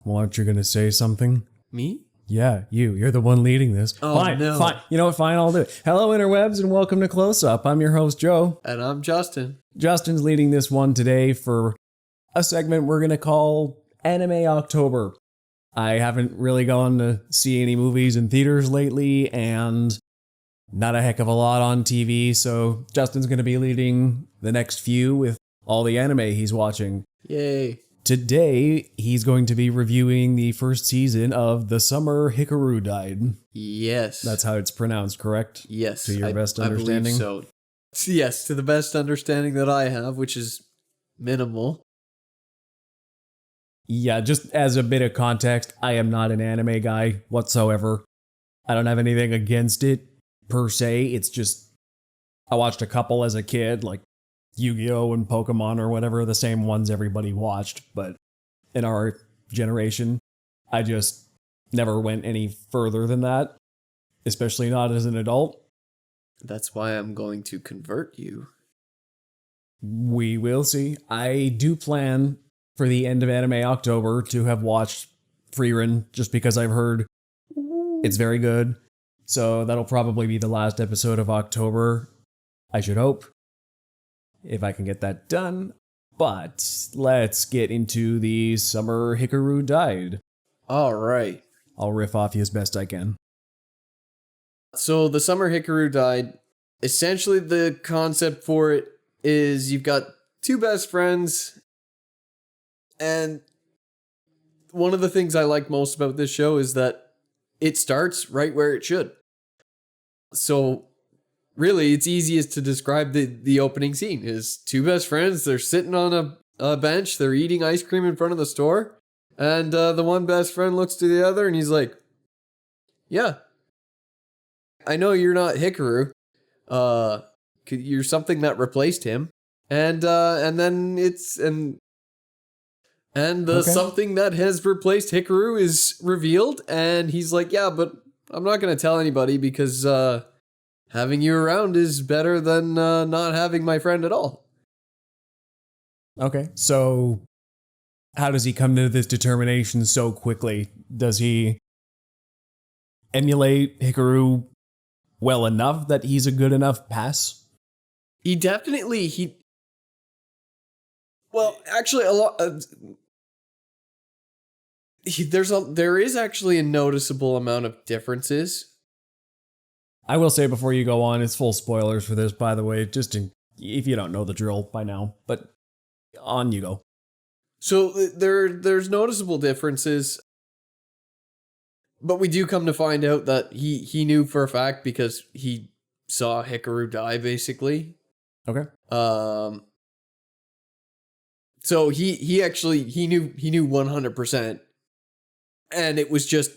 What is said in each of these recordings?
Well, aren't you going to say something? Me? Yeah, you're the one leading this. Oh, fine, no. fine. You know what? Fine, I'll do it. Hello, interwebs, and welcome to Close Up. I'm your host, Joe. And I'm Justin. Justin's leading this one today for a segment we're going to call Anime October. I haven't really gone to see any movies in theaters lately, and not a heck of a lot on TV, so Justin's going to be leading the next few with all the anime he's watching. Yay. Today, he's going to be reviewing the first season of The Summer Hikaru Died. Yes. That's how it's pronounced, correct? Yes. To your best understanding? I believe so. Yes, to the best understanding that I have, which is minimal. Yeah, just as a bit of context, I am not an anime guy whatsoever. I don't have anything against it, per se. It's just, I watched a couple as a kid, like Yu-Gi-Oh! And Pokemon or whatever, the same ones everybody watched, but in our generation, I just never went any further than that, especially not as an adult. That's why I'm going to convert you. We will see. I do plan for the end of Anime October to have watched Frieren, just because I've heard it's very good. So that'll probably be the last episode of October, I should hope, if I can get that done. But let's get into the Summer Hikaru Died. All right. I'll riff off you as best I can. So the Summer Hikaru Died. Essentially, the concept for it is you've got two best friends, and one of the things I like most about this show is that it starts right where it should. So really, it's easiest to describe the opening scene is two best friends. They're sitting on a bench. They're eating ice cream in front of the store. And the one best friend looks to the other and he's like, yeah, I know you're not Hikaru. You're something that replaced him. And then the something that has replaced Hikaru is revealed. And he's like, yeah, but I'm not going to tell anybody because having you around is better than not having my friend at all. Okay, so how does he come to this determination so quickly? Does he emulate Hikaru well enough that he's a good enough pass? He definitely, well, actually a lot, there is actually a noticeable amount of differences. I will say before you go on, it's full spoilers for this, by the way, just if you don't know the drill by now, but on you go. So there's noticeable differences, but we do come to find out that he knew for a fact because he saw Hikaru die, basically. Okay. So he knew 100%, and it was just.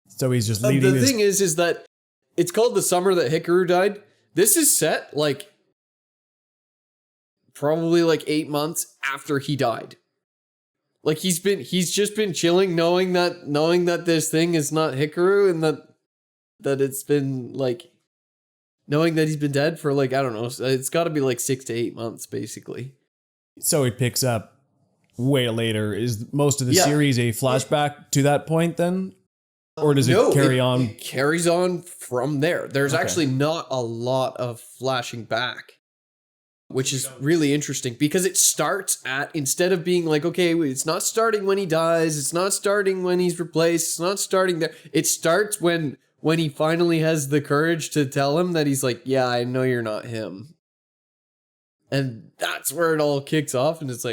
So he's just leading the thing is that it's called The Summer That Hikaru Died. This is set probably 8 months after he died. Like he's just been chilling knowing that this thing is not Hikaru and that it's been knowing that he's been dead for I don't know, it's got to be 6 to 8 months basically. So it picks up way later. Is most of the series a flashback to that point then? Or does it carry on? It carries on from there. There's actually not a lot of flashing back, which is really interesting because it starts at, instead of being okay, it's not starting when he dies, it's not starting when he's replaced, it's not starting there. It starts when he finally has the courage to tell him that he's yeah, I know you're not him. And that's where it all kicks off, and it's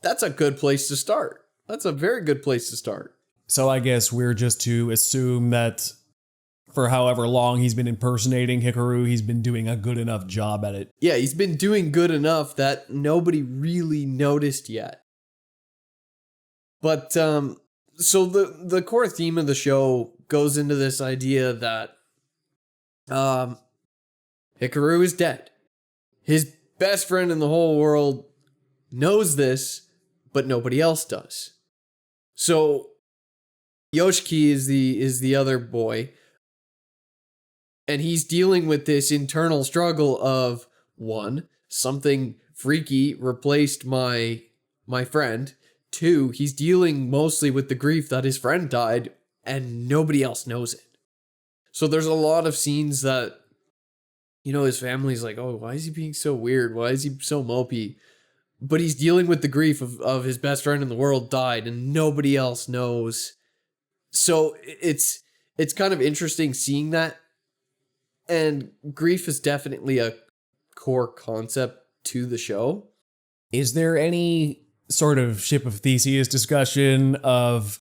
that's a good place to start. That's a very good place to start. So I guess we're just to assume that for however long he's been impersonating Hikaru, he's been doing a good enough job at it. Yeah, he's been doing good enough that nobody really noticed yet. But, so the core theme of the show goes into this idea that Hikaru is dead. His best friend in the whole world knows this, but nobody else does. So Yoshiki is the other boy, and he's dealing with this internal struggle of, one, something freaky replaced my friend, two, he's dealing mostly with the grief that his friend died and nobody else knows it. So there's a lot of scenes that, his family's like, oh, why is he being so weird? Why is he so mopey? But he's dealing with the grief of his best friend in the world died and nobody else knows. So it's kind of interesting seeing that. And grief is definitely a core concept to the show. Is there any sort of Ship of Theseus discussion of,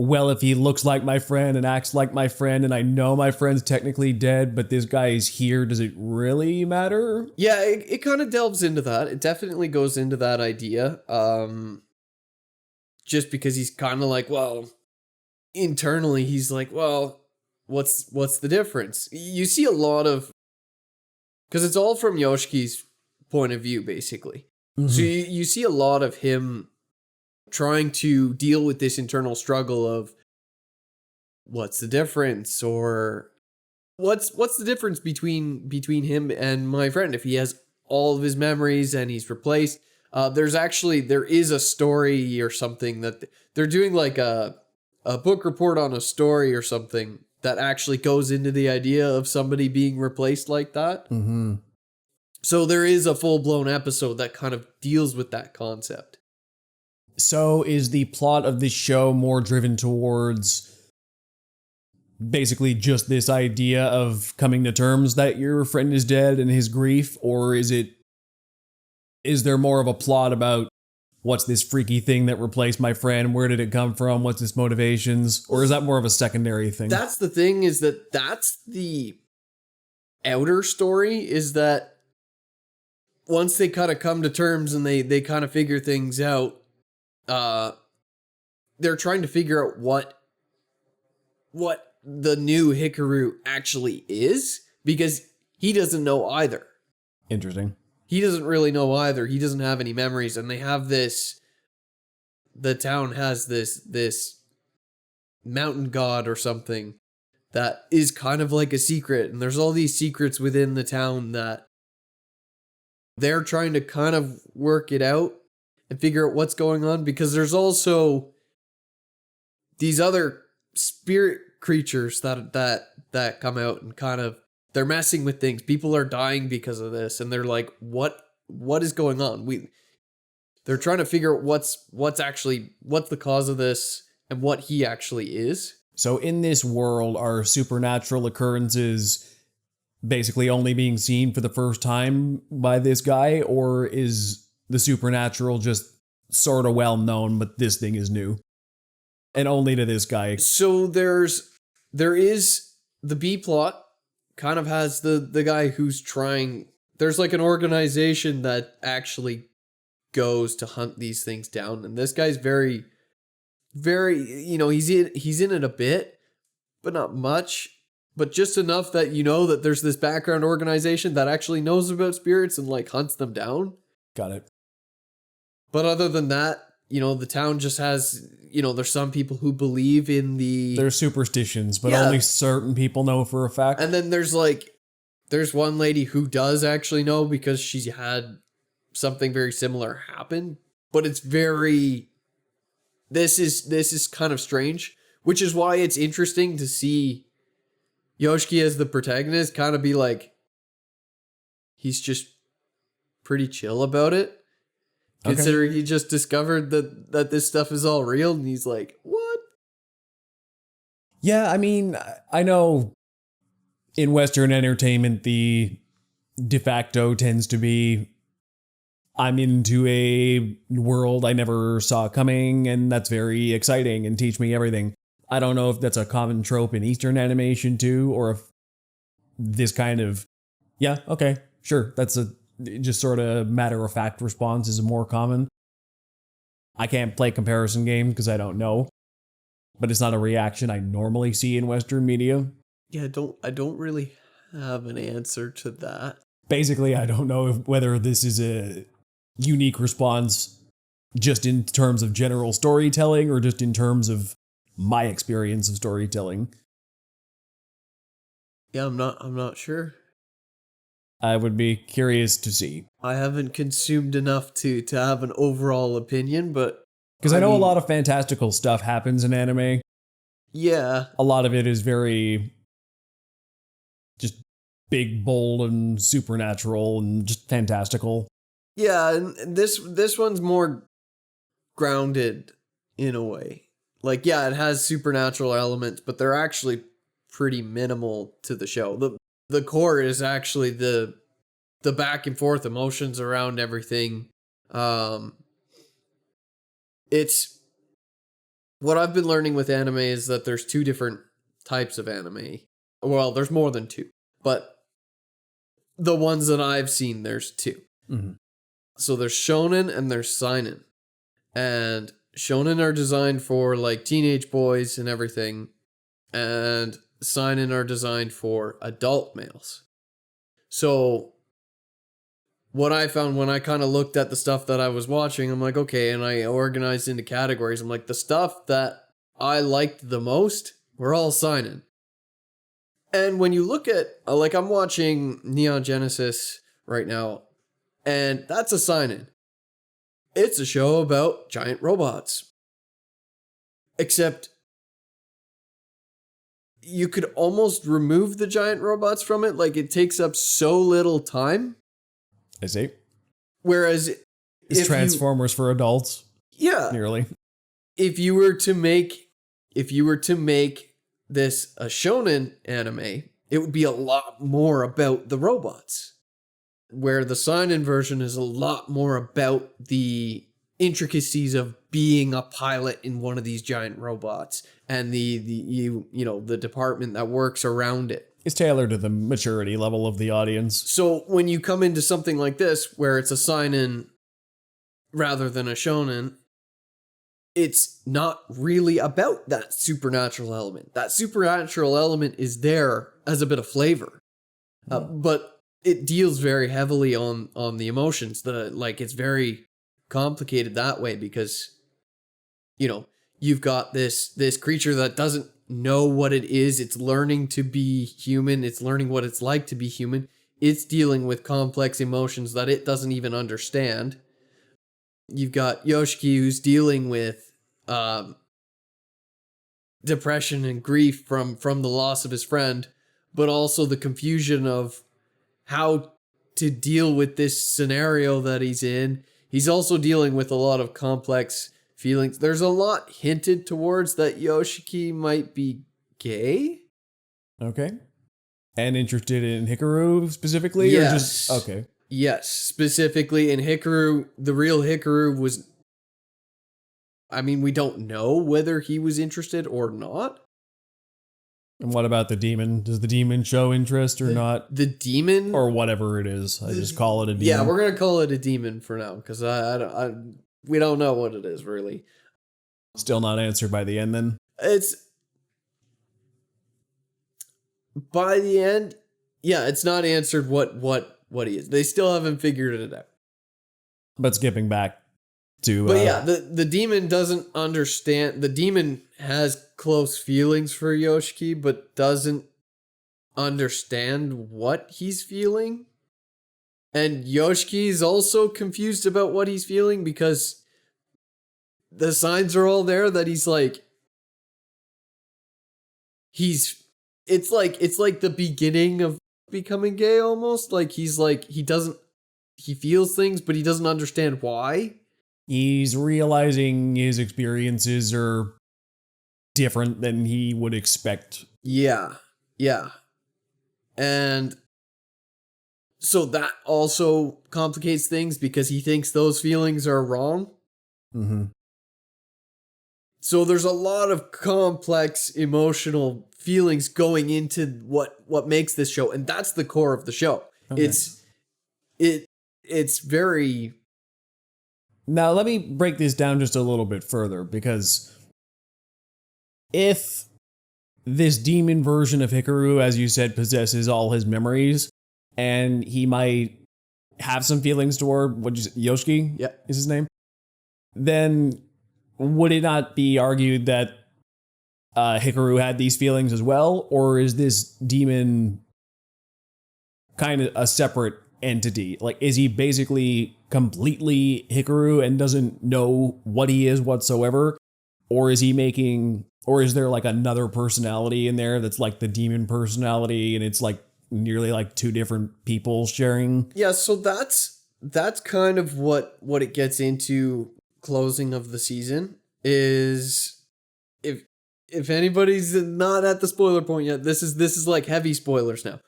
well, if he looks like my friend and acts like my friend and I know my friend's technically dead, but this guy is here, does it really matter? Yeah, it kind of delves into that. It definitely goes into that idea. Just because he's kind of like, well, internally he's like, well, what's the difference? You see a lot of, because it's all from Yoshiki's point of view, basically. Mm-hmm. So you see a lot of him trying to deal with this internal struggle of what's the difference, or what's the difference between him and my friend if he has all of his memories and he's replaced. There is a story or something that they're doing, like a book report on a story or something that actually goes into the idea of somebody being replaced like that. Mm-hmm. So there is a full-blown episode that kind of deals with that concept. So is the plot of this show more driven towards basically just this idea of coming to terms that your friend is dead and his grief, or is there more of a plot about what's this freaky thing that replaced my friend? Where did it come from? What's its motivations? Or is that more of a secondary thing? That's the thing, is that's the outer story, is that once they kind of come to terms and they kind of figure things out, they're trying to figure out what the new Hikaru actually is, because he doesn't know either. Interesting. He doesn't really know either. He doesn't have any memories, and they have this. The town has this mountain god or something that is kind of like a secret, and there's all these secrets within the town that they're trying to kind of work it out and figure out what's going on, because there's also these other spirit creatures that come out and kind of, they're messing with things. People are dying because of this, and they're like, what is going on? They're trying to figure out what's the cause of this and what he actually is. So in this world, are supernatural occurrences basically only being seen for the first time by this guy, or is the supernatural just sort of well known, but this thing is new and only to this guy? So there is the B plot kind of has the guy who's trying. There's like an organization that actually goes to hunt these things down, and this guy's very, very, he's in it a bit, but not much. But just enough that that there's this background organization that actually knows about spirits and like hunts them down. Got it. But other than that, the town just has, there's some people who believe in there's superstitions, but only certain people know for a fact. And then there's one lady who does actually know, because she's had something very similar happen. But it's very, this is kind of strange, which is why it's interesting to see Yoshiki as the protagonist kind of be like, he's just pretty chill about it. Okay. Considering he just discovered that this stuff is all real, and he's like, what? Yeah, I mean, I know in Western entertainment, the de facto tends to be, I'm into a world I never saw coming, and that's very exciting and teach me everything. I don't know if that's a common trope in Eastern animation too, or if this kind of, yeah, okay, sure, that's a just sort of matter-of-fact response is more common. I can't play comparison games because I don't know, but it's not a reaction I normally see in Western media. Yeah, I don't really have an answer to that. Basically, I don't know whether this is a unique response just in terms of general storytelling or just in terms of my experience of storytelling. Yeah, I'm not sure. I would be curious to see. I haven't consumed enough to have an overall opinion, but Because I know a lot of fantastical stuff happens in anime. Yeah. A lot of it is very just big, bold, and supernatural and just fantastical. Yeah, and this one's more grounded in a way. Like, yeah, it has supernatural elements, but they're actually pretty minimal to the show. The core is actually the back and forth emotions around everything. It's what I've been learning with anime is that there's two different types of anime. Well, there's more than two, but the ones that I've seen, there's two. Mm-hmm. So there's shonen and there's seinen. And shonen are designed for like teenage boys and everything. And seinen are designed for adult males. So what I found when I kind of looked at the stuff that I was watching, I'm like, okay, and I organized into categories. I'm like, the stuff that I liked the most were all seinen. And when you look at, like, I'm watching Neon Genesis right now, and that's a seinen. It's a show about giant robots. Except you could almost remove the giant robots from it. Like, it takes up so little time. I see. Whereas It's Transformers for adults. Yeah. Nearly. If you were to make this a shonen anime, it would be a lot more about the robots. Where the seinen version is a lot more about the intricacies of being a pilot in one of these giant robots and the department that works around it. It's tailored to the maturity level of the audience. So when you come into something like this, where it's a seinen rather than a shonen, it's not really about that supernatural element. That supernatural element is there as a bit of flavor, but it deals very heavily on the emotions. It's very complicated that way because, you've got this creature that doesn't know what it is. It's learning to be human. It's learning what it's like to be human. It's dealing with complex emotions that it doesn't even understand. You've got Yoshiki who's dealing with depression and grief from the loss of his friend, but also the confusion of how to deal with this scenario that he's in. He's also dealing with a lot of complex feelings. There's a lot hinted towards that Yoshiki might be gay. Okay. And interested in Hikaru specifically? Yes. Or just, okay. Yes, specifically in Hikaru. The real Hikaru was... I mean, we don't know whether he was interested or not. And what about the demon? Does the demon show interest or not? The demon? Or whatever it is. I just call it a demon. Yeah, we're going to call it a demon for now, because we don't know what it is, really. Still not answered by the end, then? It's... By the end, yeah, it's not answered what he is. They still haven't figured it out. But skipping back to... But yeah, the demon doesn't understand. The demon has close feelings for Yoshiki, but doesn't understand what he's feeling. And Yoshiki is also confused about what he's feeling because the signs are all there that he's like... It's like the beginning of becoming gay almost. Like he feels things, but he doesn't understand why. He's realizing his experiences are different than he would expect. Yeah. And so that also complicates things because he thinks those feelings are wrong. Mm-hmm. So there's a lot of complex emotional feelings going into what makes this show, and that's the core of the show. Okay. It's very... Now let me break this down just a little bit further, because if this demon version of Hikaru, as you said, possesses all his memories, and he might have some feelings toward Yoshiki, yeah, is his name, then would it not be argued that Hikaru had these feelings as well? Or is this demon kind of a separate entity? Like, is he basically completely Hikaru and doesn't know what he is whatsoever? Or is there like another personality in there that's like the demon personality and it's like nearly like two different people sharing? Yeah, so that's kind of what it gets into closing of the season is if anybody's not at the spoiler point yet, this is like heavy spoilers now.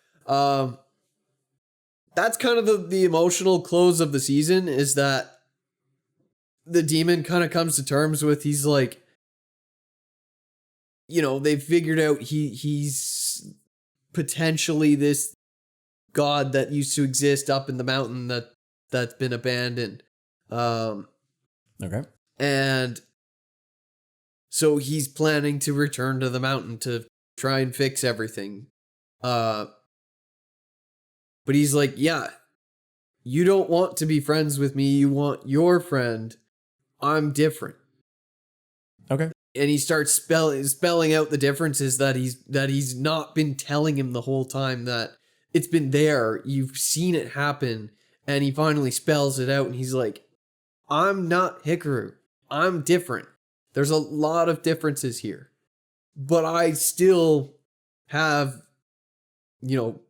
That's kind of the emotional close of the season is that the demon kind of comes to terms with he's like, they figured out he's potentially this god that used to exist up in the mountain that's been abandoned. Okay. And so he's planning to return to the mountain to try and fix everything. But he's like, yeah, you don't want to be friends with me. You want your friend. I'm different. Okay. And he starts spelling out the differences that he's not been telling him the whole time, that it's been there. You've seen it happen. And he finally spells it out and he's like, I'm not Hikaru. I'm different. There's a lot of differences here. But I still have,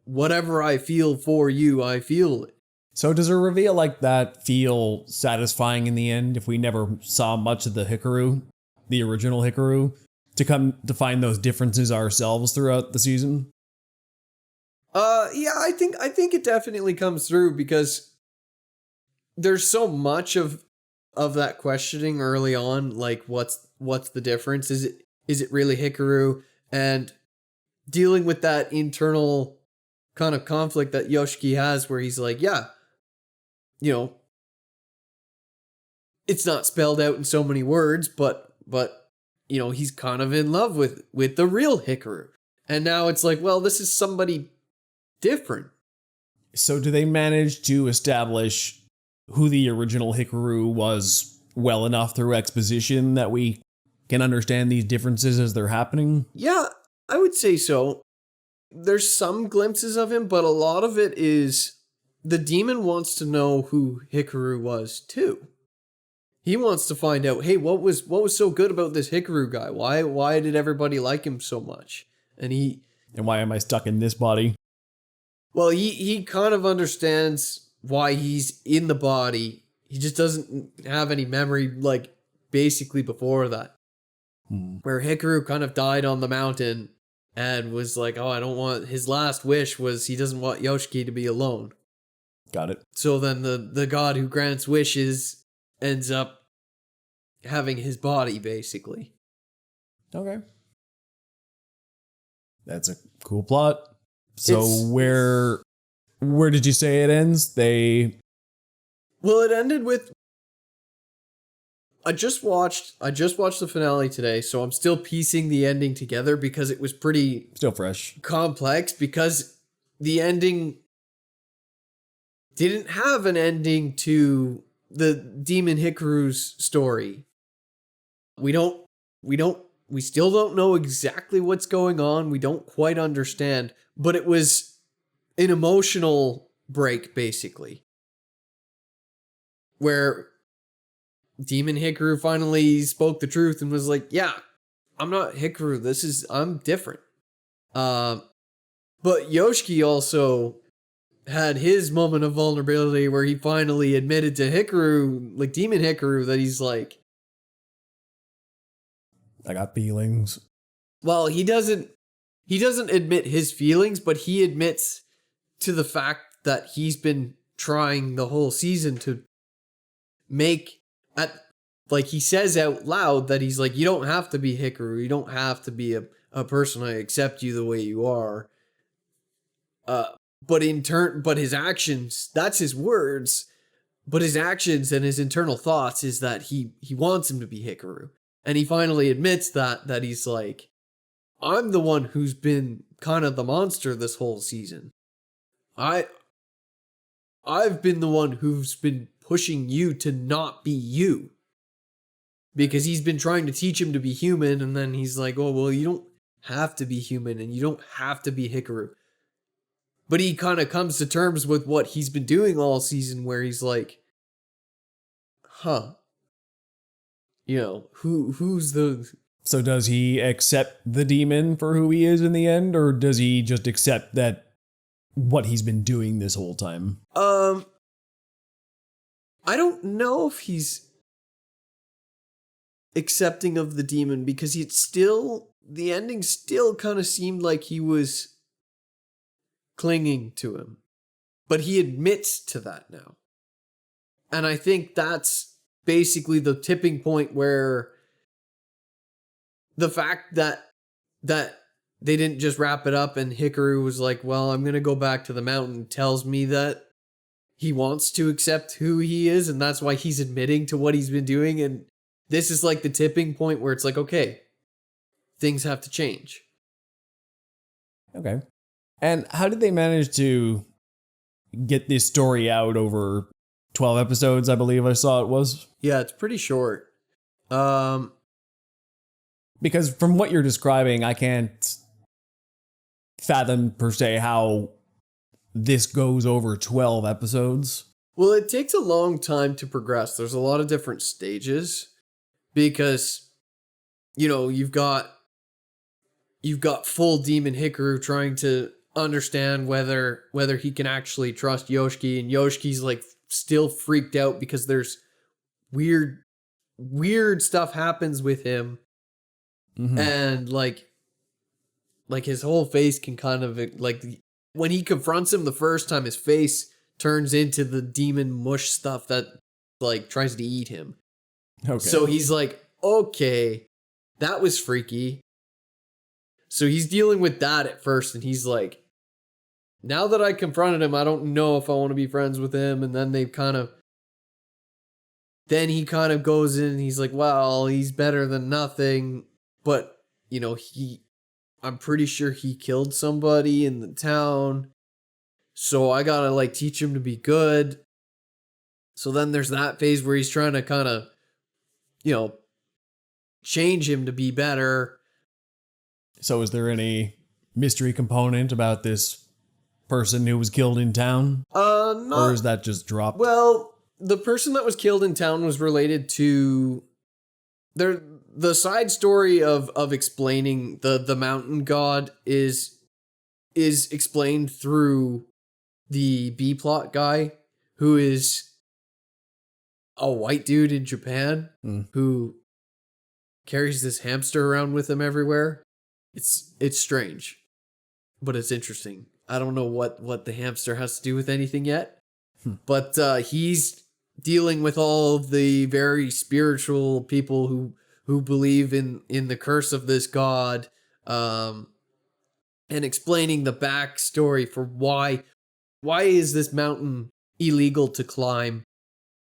whatever I feel for you, I feel it. So does a reveal like that feel satisfying in the end if we never saw much of the Hikaru, the original Hikaru, to come to find those differences ourselves throughout the season? Yeah, I think it definitely comes through because there's so much of that questioning early on, like what's the difference? Is it really Hikaru? And dealing with that internal kind of conflict that Yoshiki has where he's like, yeah, it's not spelled out in so many words, but he's kind of in love with the real Hikaru. And now it's like, well, this is somebody different. So do they manage to establish who the original Hikaru was well enough through exposition that we can understand these differences as they're happening? Yeah, I would say so. There's some glimpses of him, but a lot of it is the demon wants to know who Hikaru was too. He wants to find out, hey, what was so good about this Hikaru guy? Why did everybody like him so much? And why am I stuck in this body? Well, he kind of understands why he's in the body. He just doesn't have any memory, like, basically before that. Where Hikaru kind of died on the mountain and was like, his last wish was he doesn't want Yoshiki to be alone. Got it. So then the god who grants wishes ends up having his body, basically. Okay. That's a cool plot. So where did you say it ends? Well, it ended with I just watched the finale today, so I'm still piecing the ending together because it was pretty still fresh, complex, because the ending didn't have an ending to the Demon Hikaru's story. We still don't know exactly what's going on. We don't quite understand, but it was an emotional break, basically, where Demon Hikaru finally spoke the truth and was like, yeah, I'm not Hikaru. I'm different. But Yoshiki also had his moment of vulnerability where he finally admitted to Hikaru, like Demon Hikaru, that he's like, I got feelings. Well, he doesn't admit his feelings, but he admits to the fact that he's been trying the whole season to like he says out loud that he's like, you don't have to be Hikaru. You don't have to be a person. I accept you the way you are. But his actions, that's his words, but his actions and his internal thoughts is that he wants him to be Hikaru. And he finally admits that he's like, I'm the one who's been kind of the monster this whole season. I've been the one who's been pushing you to not be you. Because he's been trying to teach him to be human, and then he's like, oh, well, you don't have to be human, and you don't have to be Hikaru. But he kind of comes to terms with what he's been doing all season, where he's like, huh, who's the... So does he accept the demon for who he is in the end, or does he just accept that what he's been doing this whole time? I don't know if he's accepting of the demon, because the ending still kind of seemed like he was clinging to him. But he admits to that now. And I think that's basically the tipping point where the fact that they didn't just wrap it up and Hikaru was like, well, I'm going to go back to the mountain, tells me that he wants to accept who he is, and that's why he's admitting to what he's been doing. And this is like the tipping point where it's like, okay, things have to change. Okay. And how did they manage to get this story out over 12 episodes, I believe I saw it was? Yeah, it's pretty short. Because from what you're describing, I can't fathom per se how this goes over 12 episodes. Well, it takes a long time to progress. There's a lot of different stages because, you've got full demon Hikaru trying to understand whether he can actually trust Yoshiki, and Yoshiki's like still freaked out because there's weird stuff happens with him. Mm-hmm. And like his whole face can kind of like, when he confronts him the first time, his face turns into the demon mush stuff that like tries to eat him. Okay. So he's like, okay, that was freaky. So he's dealing with that at first, and he's like, now that I confronted him, I don't know if I want to be friends with him. And then he kind of goes in and he's like, well, he's better than nothing. But, I'm pretty sure he killed somebody in the town. So I gotta like teach him to be good. So then there's that phase where he's trying to kind of, change him to be better. So is there any mystery component about this person who was killed in town? Or is that just dropped? Well, the person that was killed in town was related to the side story of explaining the mountain god is explained through the B plot guy, who is a white dude in Japan who carries this hamster around with him everywhere. It's strange, but it's interesting. I don't know what the hamster has to do with anything yet, but he's dealing with all of the very spiritual people who believe in the curse of this god, and explaining the backstory for why is this mountain illegal to climb?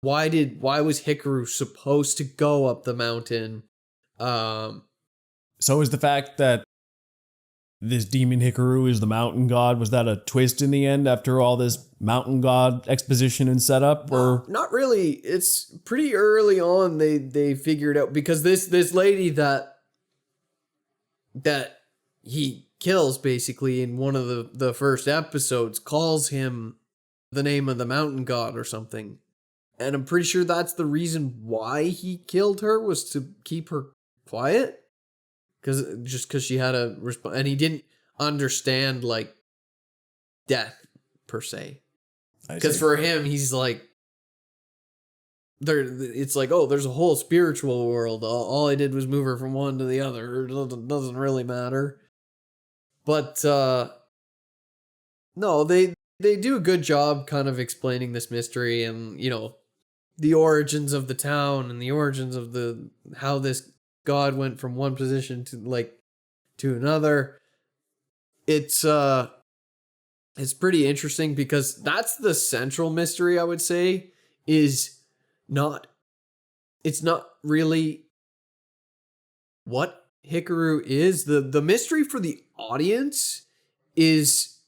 Why was Hikaru supposed to go up the mountain? So is the fact that this demon Hikaru is the mountain god, was that a twist in the end after all this mountain god exposition and setup? Or not really. It's pretty early on they figured out, because this lady that he kills basically in one of the first episodes calls him the name of the mountain god or something. And I'm pretty sure that's the reason why he killed her, was to keep her quiet. Because she had a response, and he didn't understand like death per se. Because for him, he's like, it's like, oh, there's a whole spiritual world. All I did was move her from one to the other. It doesn't really matter. But no, they do a good job kind of explaining this mystery, and the origins of the town, and the origins of how this god went from one position to another. It's pretty interesting, because that's the central mystery, I would say, it's not really what Hikaru is. The mystery for the audience is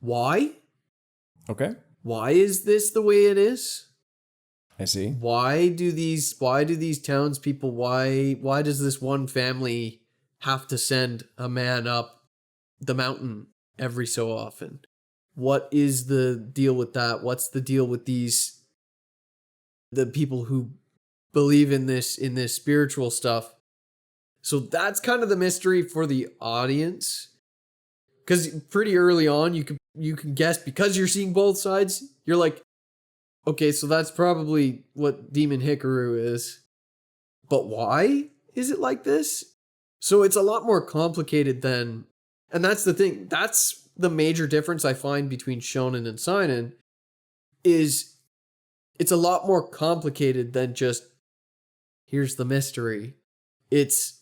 why? Okay. Why is this the way it is? I see. Why do these townspeople, why does this one family have to send a man up the mountain every so often? what is the deal with that? What's the deal with the people who believe in this spiritual stuff? So that's kind of the mystery for the audience. Because pretty early on, you can guess, because you're seeing both sides. You're like, okay, so that's probably what Demon Hikaru is. But why is it like this? So it's a lot more complicated than, and that's the thing. That's the major difference I find between shonen and seinen, is it's a lot more complicated than just, here's the mystery. It's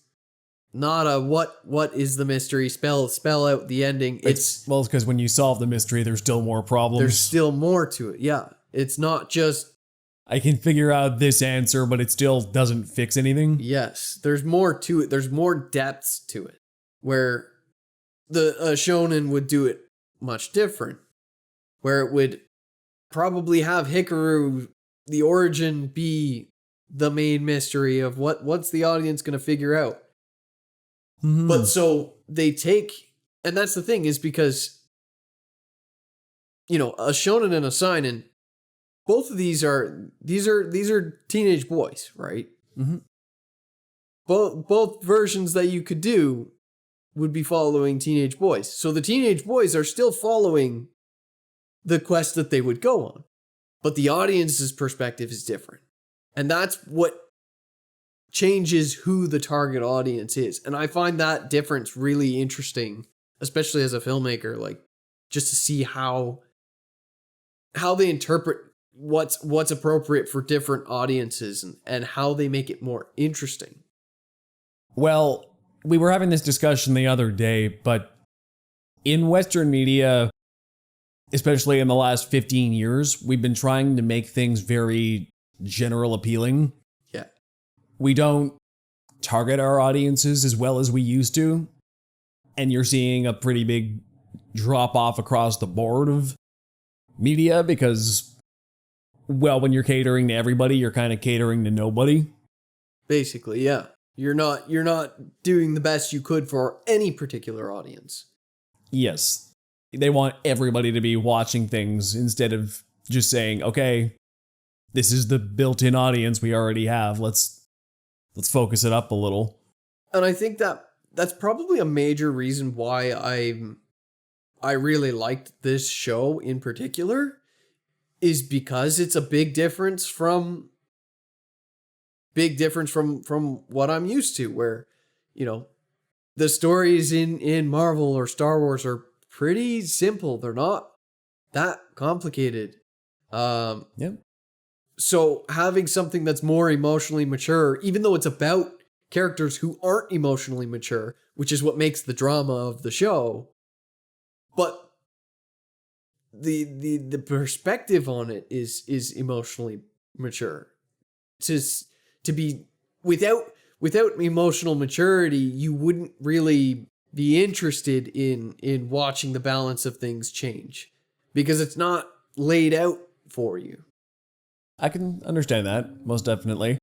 not a what is the mystery, spell out the ending. It's because when you solve the mystery, there's still more problems. There's still more to it. Yeah. It's not just, I can figure out this answer, but it still doesn't fix anything. Yes, there's more to it. There's more depths to it, where the shonen would do it much different, where it would probably have Hikaru, the origin, be the main mystery of what's the audience going to figure out. Mm-hmm. But so they take, and that's the thing, is because, you know, a shonen and a seinen, both of these are teenage boys, right? Mm-hmm. Both versions that you could do would be following teenage boys. So the teenage boys are still following the quest that they would go on, but the audience's perspective is different. And that's what changes who the target audience is. And I find that difference really interesting, especially as a filmmaker, like just to see how they interpret what's appropriate for different audiences and how they make it more interesting. Well, we were having this discussion the other day, but in Western media, especially in the last 15 years, we've been trying to make things very general appealing. Yeah. We don't target our audiences as well as we used to. And you're seeing a pretty big drop off across the board of media because, well, when you're catering to everybody, you're kind of catering to nobody. Basically, yeah. You're not doing the best you could for any particular audience. Yes. They want everybody to be watching things instead of just saying, okay, this is the built-in audience we already have. Let's focus it up a little. And I think that's probably a major reason why I really liked this show in particular, is because it's a big difference from what I'm used to, where, you know, the stories in Marvel or Star Wars are pretty simple. They're not that complicated. Yep. So having something that's more emotionally mature, even though it's about characters who aren't emotionally mature, which is what makes the drama of the show, but the perspective on it is emotionally mature. To be without emotional maturity, you wouldn't really be interested in watching the balance of things change, because it's not laid out for you. I can understand that, most definitely.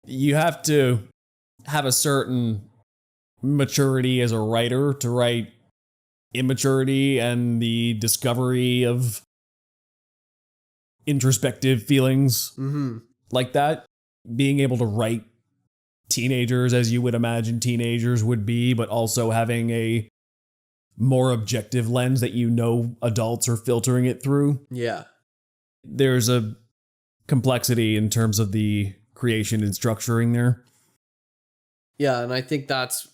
You have to have a certain maturity as a writer to write immaturity and the discovery of introspective feelings like that. Being able to write teenagers as you would imagine teenagers would be, but also having a more objective lens that you know adults are filtering it through. Yeah. There's a complexity in terms of the creation and structuring there. Yeah, and I think that's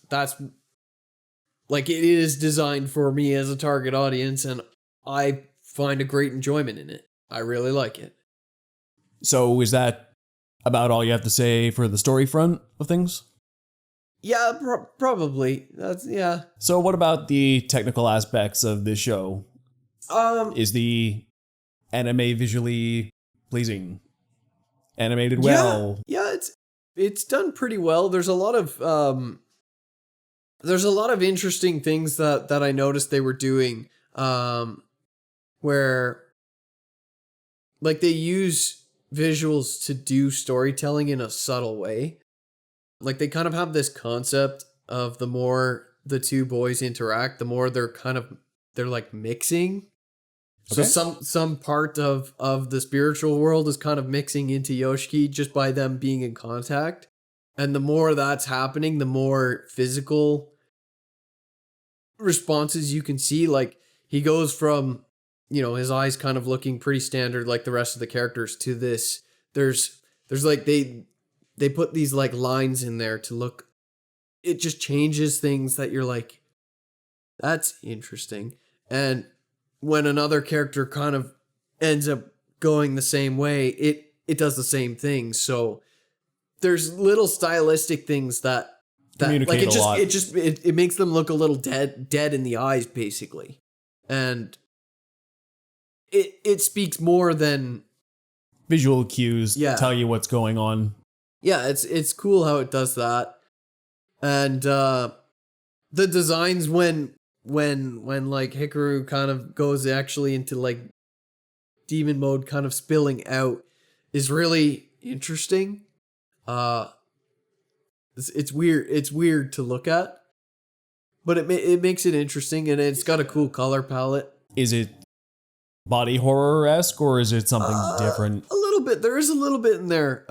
like, it is designed for me as a target audience, and I find a great enjoyment in it. I really like it. So is that about all you have to say for the story front of things? Yeah, probably. That's, yeah. So what about the technical aspects of this show? Is the anime visually pleasing? Animated well? Yeah, it's done pretty well. There's a lot of interesting things that I noticed they were doing, where, like, they use visuals to do storytelling in a subtle way. Like, they kind of have this concept of the more the two boys interact, the more they're like mixing. So Okay. some part of the spiritual world is kind of mixing into Yoshiki just by them being in contact. And the more that's happening, the more physical responses you can see. Like he goes from, his eyes kind of looking pretty standard like the rest of the characters to this. There's like they put these like lines in there to look, it just changes things that you're like, that's interesting. And when another character kind of ends up going the same way, it does the same thing. So there's little stylistic things that Communicate like a lot. it makes them look a little dead in the eyes, basically. And it speaks more than Visual cues Yeah. tell you what's going on. yeah, it's cool how it does that. And the designs when like Hikaru kind of goes actually into like demon mode, kind of spilling out, is really interesting. It's weird. It's weird to look at, but it makes it interesting, and it's got a cool color palette. Is it body horror-esque or is it something different? A little bit. There is a little bit in there.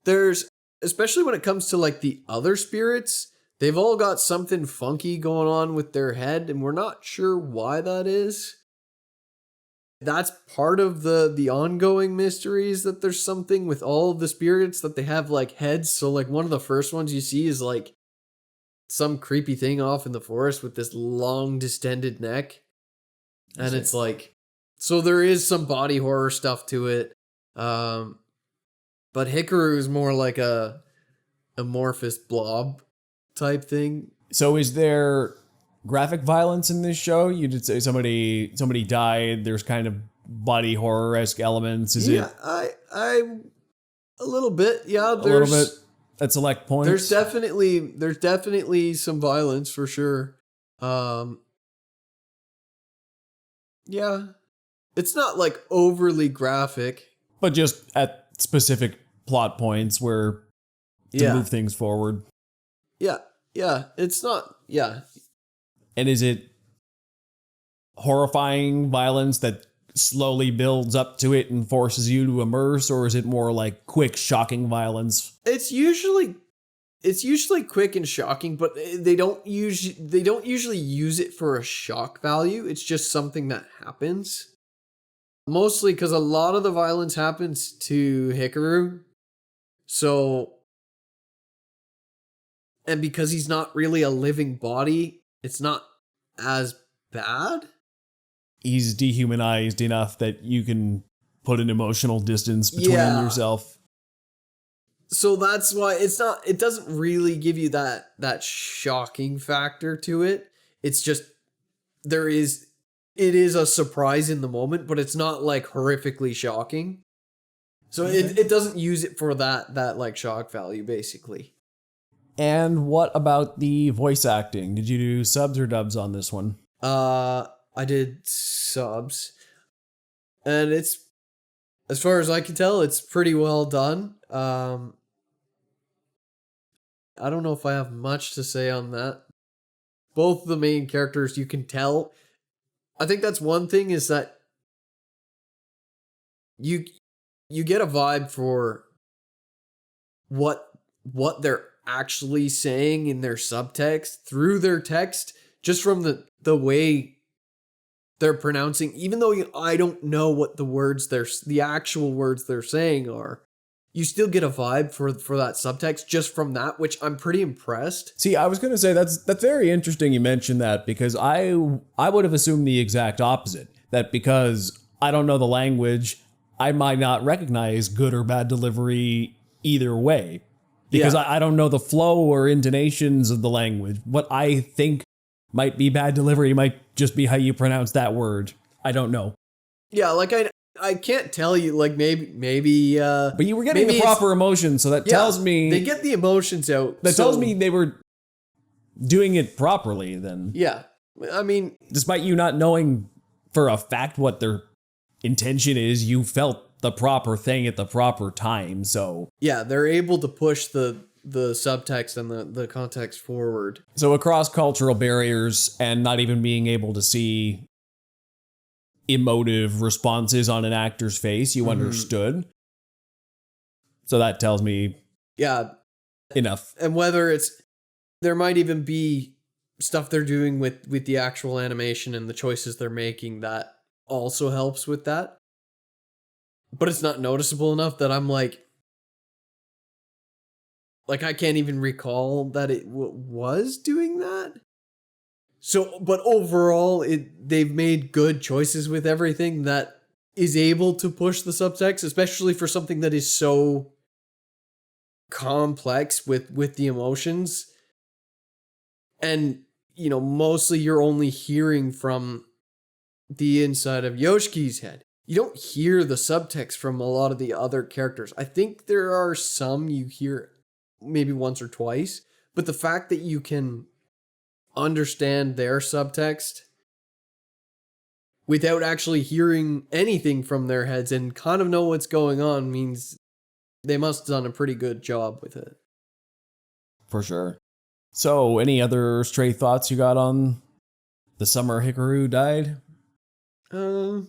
There's, especially when it comes to like the other spirits, they've all got something funky going on with their head, and we're not sure why that is. That's part of the ongoing mysteries, that there's something with all of the spirits that they have like heads. So like one of the first ones you see is like some creepy thing off in the forest with this long distended neck. And it's like, so there is some body horror stuff to it. But Hikaru is more like a amorphous blob type thing. So is there graphic violence in this show? You did say somebody died. There's kind of body horror-esque elements. Is it I a little bit. Yeah, a little bit at select points? There's definitely some violence for sure. Yeah. It's not like overly graphic. But just at specific plot points where to move things forward. Yeah. Yeah. It's not. Yeah. And is it horrifying violence that slowly builds up to it and forces you to immerse, or is it more like quick, shocking violence? It's usually quick and shocking, but they don't usually use it for a shock value. It's just something that happens. Mostly because a lot of the violence happens to Hikaru. So, and because he's not really a living body, it's not as bad. He's dehumanized enough that you can put an emotional distance between yourself. So that's why it doesn't really give you that shocking factor to it. It's just, it is a surprise in the moment, but it's not like horrifically shocking. So it doesn't use it for that like shock value, basically. And what about the voice acting? Did you do subs or dubs on this one? I did subs, and it's, as far as I can tell, it's pretty well done. I don't know if I have much to say on that. Both the main characters, you can tell. I think that's one thing, is that you get a vibe for what they're actually saying in their subtext through their text, just from the way they're pronouncing. Even though I don't know what the actual words they're saying are, you still get a vibe for that subtext just from that, which I'm pretty impressed. See, I was going to say that's very interesting you mentioned that, because I would have assumed the exact opposite, that because I don't know the language, I might not recognize good or bad delivery either way, because I don't know the flow or intonations of the language. What I think might be bad delivery might just be how you pronounce that word. I don't know. Yeah, like I can't tell you, like maybe but you were getting the proper emotion, so that tells me they get the emotions out. That tells me they were doing it properly then. Yeah. I mean, despite you not knowing for a fact what their intention is, you felt the proper thing at the proper time. So yeah, they're able to push the subtext and the context forward. So across cultural barriers and not even being able to see emotive responses on an actor's face. You understood. So that tells me Yeah. enough. And whether there might even be stuff they're doing with the actual animation and the choices they're making that also helps with that. But it's not noticeable enough that I'm like I can't even recall that it was doing that. So, but overall, they've made good choices with everything that is able to push the subtext, especially for something that is so complex with the emotions. And, mostly you're only hearing from the inside of Yoshiki's head. You don't hear the subtext from a lot of the other characters. I think there are some you hear maybe once or twice, but the fact that you can understand their subtext without actually hearing anything from their heads and kind of know what's going on means they must have done a pretty good job with it. For sure. So, any other stray thoughts you got on The Summer Hikaru Died? No,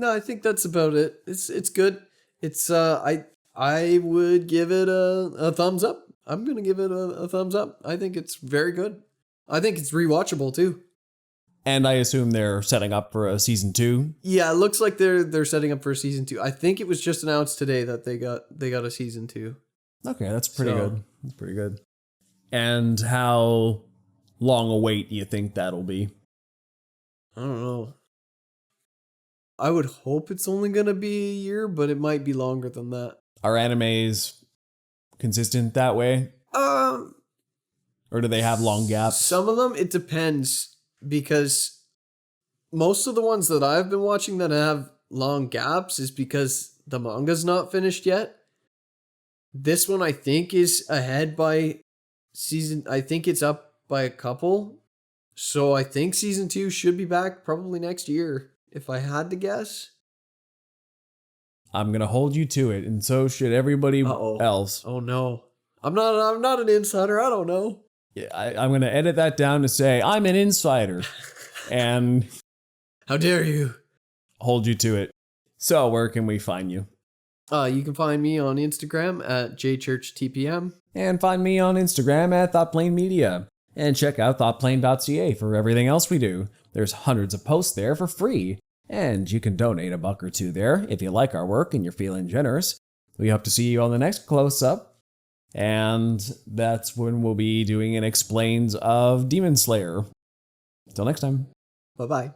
I think that's about it. It's good. It's I would give it a thumbs up. I'm gonna give it a thumbs up. I think it's very good. I think it's rewatchable too. And I assume they're setting up for a season 2. Yeah, it looks like they're setting up for a season 2. I think it was just announced today that they got a season 2. Okay, that's pretty good. That's pretty good. And how long a wait do you think that'll be? I don't know. I would hope it's only gonna be a year, but it might be longer than that. Are animes consistent that way? Or do they have long gaps? Some of them, it depends, because most of the ones that I've been watching that have long gaps is because the manga's not finished yet. This one, I think, is ahead by season. I think it's up by a couple. So I think season 2 should be back probably next year, if I had to guess. I'm going to hold you to it, and so should everybody else. Oh no. I'm not an insider. I don't know. Yeah, I'm going to edit that down to say I'm an insider. And how dare you? Hold you to it. So where can we find you? You can find me on Instagram at jchurchtpm. And find me on Instagram at ThoughtPlaneMedia. And check out thoughtplane.ca for everything else we do. There's hundreds of posts there for free. And you can donate $1 or $2 there if you like our work and you're feeling generous. We hope to see you on the next close-up. And that's when we'll be doing an explains of Demon Slayer. Till next time. Bye-bye.